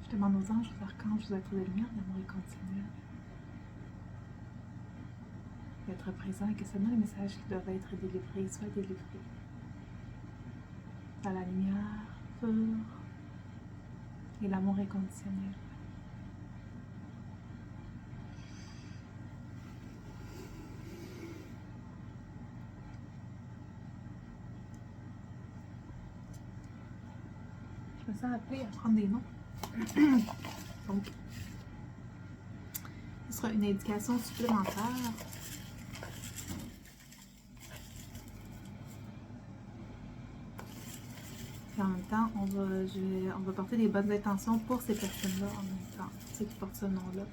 Je demande aux anges, aux archanges, aux êtres de lumière, d'amour inconditionnel, d'être présent et que seulement les messages qui doivent être délivrés soient délivrés. Dans la lumière pure et l'amour inconditionnel. Je me sens appelée à prendre des noms. Donc, ce sera une indication supplémentaire. Et en même temps, on va porter des bonnes intentions pour ces personnes-là en même temps, ceux qui portent ce nom-là.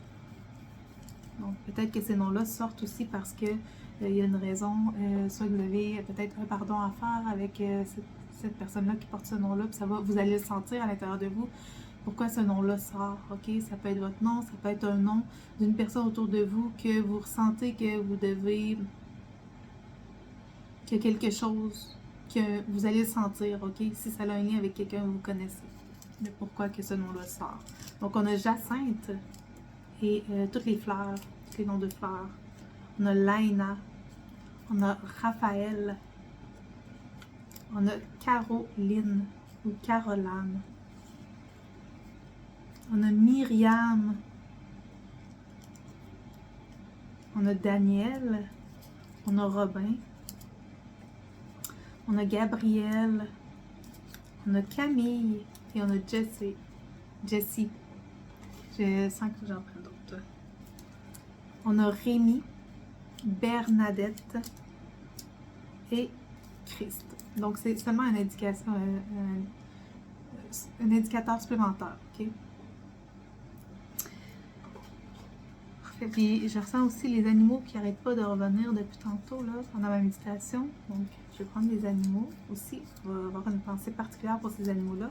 Donc, peut-être que ces noms-là sortent aussi parce que il y a une raison, soit que vous avez peut-être un pardon à faire avec cette personne-là qui porte ce nom-là, puis vous allez le sentir à l'intérieur de vous. Pourquoi ce nom-là sort, ok? Ça peut être votre nom, ça peut être un nom d'une personne autour de vous que vous ressentez que vous devez, qu'il y a quelque chose que vous allez le sentir, ok? Si ça a un lien avec quelqu'un que vous connaissez. Mais pourquoi que ce nom-là sort? Donc on a Jacinthe et toutes les fleurs, tous les noms de fleurs. On a Laina, on a Raphaël, on a Caroline ou Caroline. On a Myriam, on a Daniel, on a Robin, on a Gabriel, on a Camille et on a Jessie. Je sens que j'en prends d'autres. On a Rémi, Bernadette et Christ. Donc c'est seulement une indication, un indicateur supplémentaire, ok? Puis je ressens aussi les animaux qui n'arrêtent pas de revenir depuis tantôt là, pendant ma méditation. Donc je vais prendre les animaux aussi. On va avoir une pensée particulière pour ces animaux-là.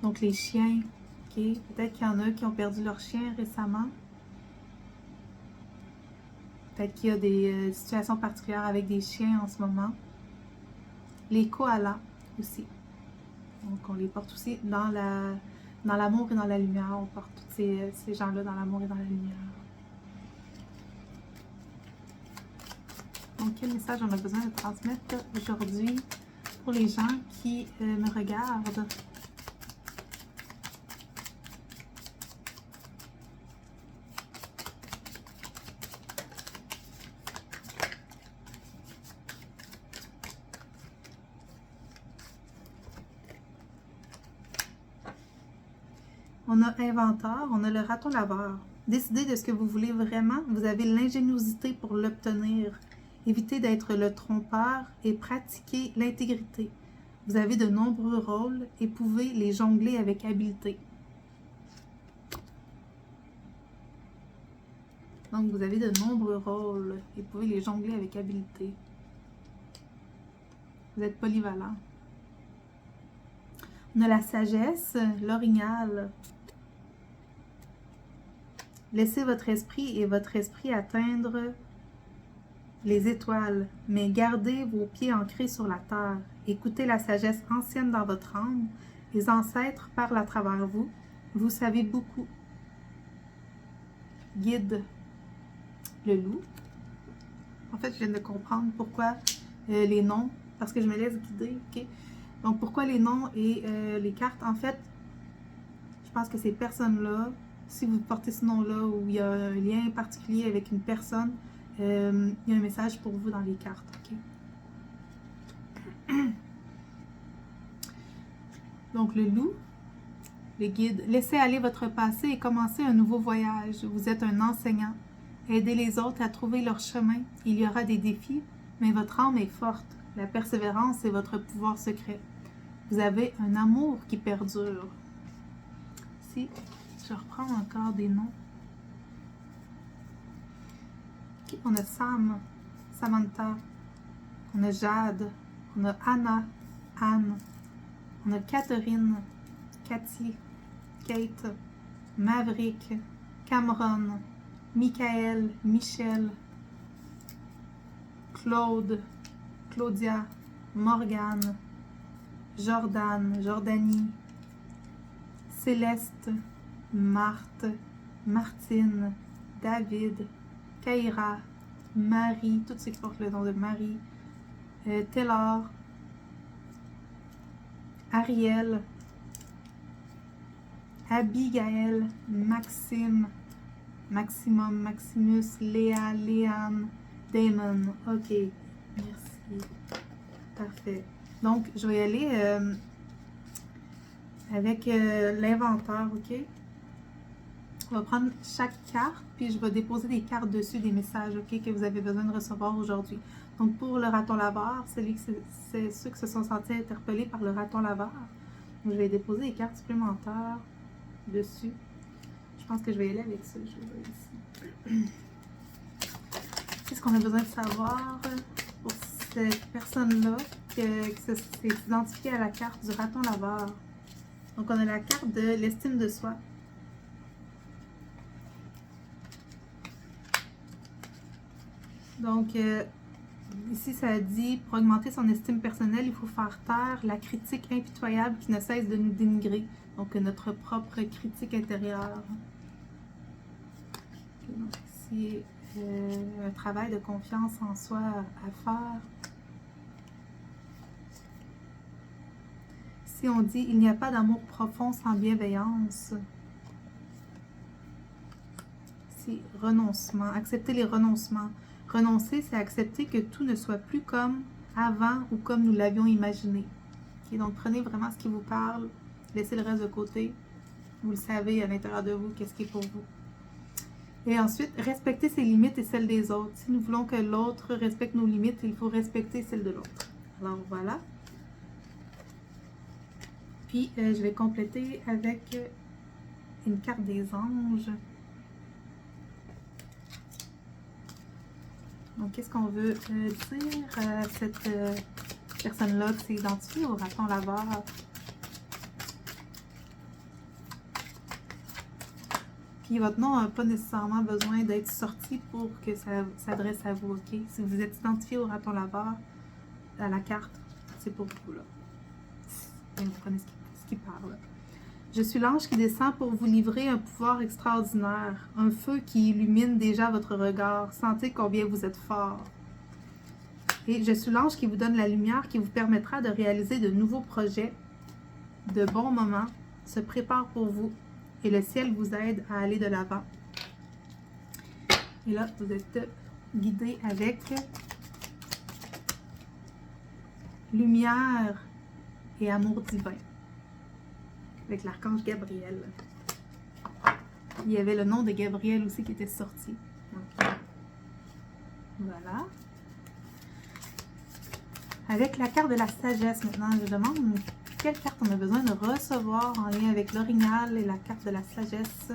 Donc les chiens, ok? Peut-être qu'il y en a qui ont perdu leur chien récemment. Peut-être qu'il y a des situations particulières avec des chiens en ce moment. Les koalas aussi. Donc on les porte aussi dans l'amour et dans la lumière. On porte tous ces gens-là dans l'amour et dans la lumière. Donc, quel message on a besoin de transmettre aujourd'hui pour les gens qui me regardent? On a inventeur, on a le raton laveur. Décidez de ce que vous voulez vraiment. Vous avez l'ingéniosité pour l'obtenir. Évitez d'être le trompeur et pratiquez l'intégrité. Vous avez de nombreux rôles et pouvez les jongler avec habileté. Donc, vous avez de nombreux rôles et pouvez les jongler avec habileté. Vous êtes polyvalent. On a la sagesse, l'orignal. Laissez votre esprit atteindre les étoiles, mais gardez vos pieds ancrés sur la terre. Écoutez la sagesse ancienne dans votre âme. Les ancêtres parlent à travers vous. Vous savez beaucoup. Guide, le loup. En fait, je viens de comprendre pourquoi les noms, parce que je me laisse guider, ok? Donc, pourquoi les noms et les cartes? En fait, je pense que ces personnes-là, si vous portez ce nom-là ou il y a un lien particulier avec une personne, il y a un message pour vous dans les cartes, ok? Donc, le loup, le guide. Laissez aller votre passé et commencez un nouveau voyage. Vous êtes un enseignant. Aidez les autres à trouver leur chemin. Il y aura des défis, mais votre âme est forte. La persévérance est votre pouvoir secret. Vous avez un amour qui perdure. Si je reprends encore des noms. Okay, on a Sam, Samantha, on a Jade, on a Anna, Anne, on a Catherine, Cathy, Kate, Maverick, Cameron, Michael, Michel, Claude, Claudia, Morgane, Jordan, Jordanie, Céleste, Marthe, Martine, David, Kaira, Marie, tous ceux qui portent le nom de Marie, Taylor, Ariel, Abigail, Maxime, Maximum, Maximus, Léa, Léane, Damon. Ok, merci. Parfait. Donc, je vais y aller avec l'inventaire, ok? On va prendre chaque carte, puis je vais déposer des cartes dessus, des messages, ok, que vous avez besoin de recevoir aujourd'hui. Donc, pour le raton laveur, c'est ceux qui se sont sentis interpellés par le raton laveur. Donc, je vais déposer des cartes supplémentaires dessus. Je pense que je vais y aller avec ça. Je vais ici. Qu'est-ce qu'on a besoin de savoir pour cette personne-là qui s'est identifiée à la carte du raton laveur? Donc, on a la carte de l'estime de soi. Donc, ici, ça dit, pour augmenter son estime personnelle, il faut faire taire la critique impitoyable qui ne cesse de nous dénigrer. Donc, notre propre critique intérieure. Okay, donc, ici, un travail de confiance en soi à faire. Si on dit, il n'y a pas d'amour profond sans bienveillance. C'est renoncement, accepter les renoncements. Renoncer, c'est accepter que tout ne soit plus comme avant ou comme nous l'avions imaginé. Okay, donc, prenez vraiment ce qui vous parle, laissez le reste de côté. Vous le savez à l'intérieur de vous, qu'est-ce qui est pour vous. Et ensuite, respecter ses limites et celles des autres. Si nous voulons que l'autre respecte nos limites, il faut respecter celles de l'autre. Alors, voilà. Puis, je vais compléter avec une carte des anges. Donc, qu'est-ce qu'on veut dire à cette personne-là qui s'est identifiée au raton laveur? Puis, votre nom n'a pas nécessairement besoin d'être sorti pour que ça s'adresse à vous, ok? Si vous êtes identifié au raton laveur, à la carte, c'est pour vous, là. Vous comprenez ce qui parle. Je suis l'ange qui descend pour vous livrer un pouvoir extraordinaire, un feu qui illumine déjà votre regard. Sentez combien vous êtes fort. Et je suis l'ange qui vous donne la lumière qui vous permettra de réaliser de nouveaux projets. De bons moments se préparent pour vous et le ciel vous aide à aller de l'avant. Et là, vous êtes guidé avec lumière et amour divin. Avec l'archange Gabriel. Il y avait le nom de Gabriel aussi qui était sorti. Donc, voilà. Avec la carte de la sagesse maintenant, je demande quelle carte on a besoin de recevoir en lien avec l'orignal et la carte de la sagesse.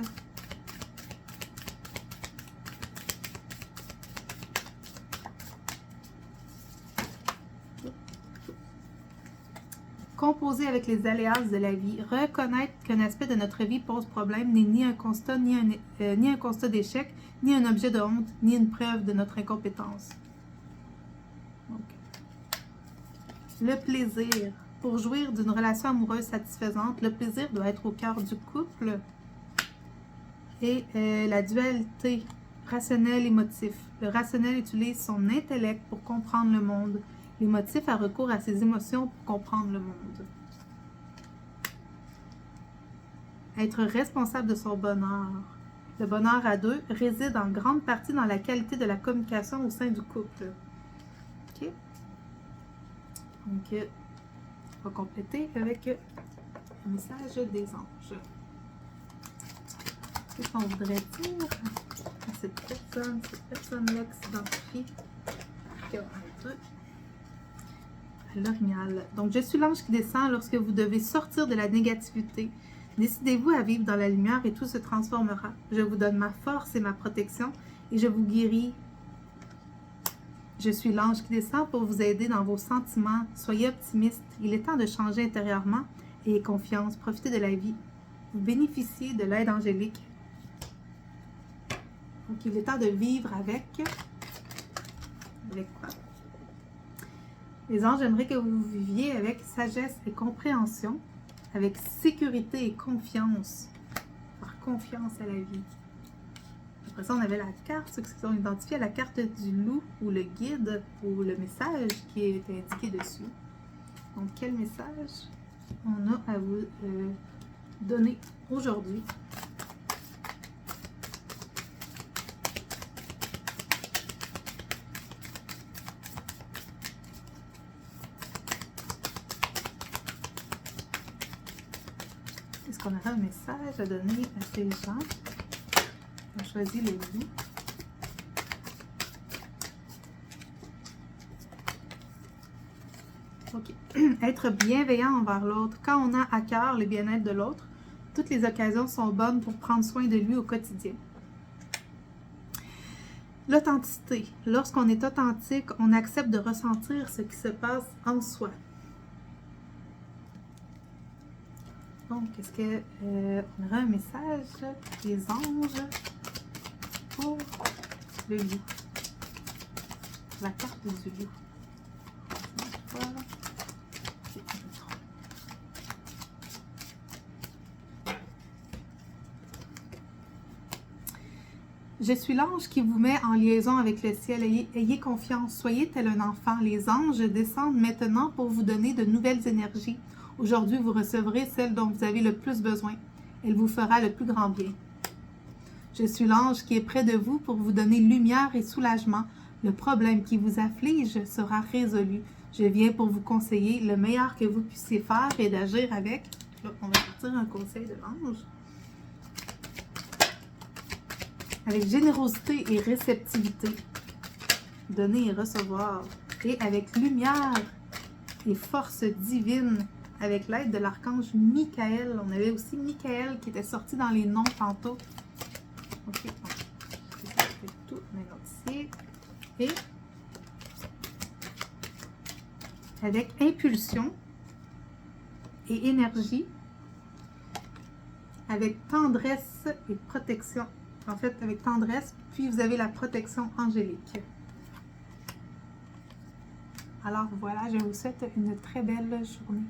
Composer avec les aléas de la vie. Reconnaître qu'un aspect de notre vie pose problème n'est ni un constat, ni un constat d'échec, ni un objet de honte, ni une preuve de notre incompétence. Donc, le plaisir. Pour jouir d'une relation amoureuse satisfaisante, le plaisir doit être au cœur du couple. Et la dualité rationnel-émotif. Le rationnel utilise son intellect pour comprendre le monde. L'émotif a recours à ses émotions pour comprendre le monde. Être responsable de son bonheur. Le bonheur à deux réside en grande partie dans la qualité de la communication au sein du couple. OK? Donc, on va compléter avec le message des anges. Qu'est-ce qu'on voudrait dire à cette personne-là qui s'identifie à l'orignal. Donc, je suis l'ange qui descend lorsque vous devez sortir de la négativité. Décidez-vous à vivre dans la lumière et tout se transformera. Je vous donne ma force et ma protection et je vous guéris. Je suis l'ange qui descend pour vous aider dans vos sentiments. Soyez optimiste. Il est temps de changer intérieurement et ayez confiance. Profitez de la vie. Vous bénéficiez de l'aide angélique. Donc, il est temps de vivre avec quoi? Les anges, j'aimerais que vous viviez avec sagesse et compréhension, avec sécurité et confiance. Par confiance à la vie. Après ça, on avait la carte, ceux qui sont identifiés à la carte du loup ou le guide ou le message qui est indiqué dessus. Donc, quel message on a à vous donner aujourd'hui? Est-ce qu'on aura un message à donner à ces gens? On choisit le loup. OK. Être bienveillant envers l'autre. Quand on a à cœur le bien-être de l'autre, toutes les occasions sont bonnes pour prendre soin de lui au quotidien. L'authenticité. Lorsqu'on est authentique, on accepte de ressentir ce qui se passe en soi. Donc, est-ce qu'on aura un message des anges pour le loup? La carte du loup. Je suis l'ange qui vous met en liaison avec le ciel. Ayez confiance, soyez tel un enfant. Les anges descendent maintenant pour vous donner de nouvelles énergies. Aujourd'hui, vous recevrez celle dont vous avez le plus besoin. Elle vous fera le plus grand bien. Je suis l'ange qui est près de vous pour vous donner lumière et soulagement. Le problème qui vous afflige sera résolu. Je viens pour vous conseiller. Le meilleur que vous puissiez faire est d'agir avec... Là, on va sortir un conseil de l'ange. Avec générosité et réceptivité. Donner et recevoir. Et avec lumière et force divine. Avec l'aide de l'archange Michael. On avait aussi Michael qui était sorti dans les noms tantôt. Ok, on fait tout ici. Et avec impulsion et énergie. Avec tendresse et protection. En fait, avec tendresse, puis vous avez la protection angélique. Alors voilà, je vous souhaite une très belle journée.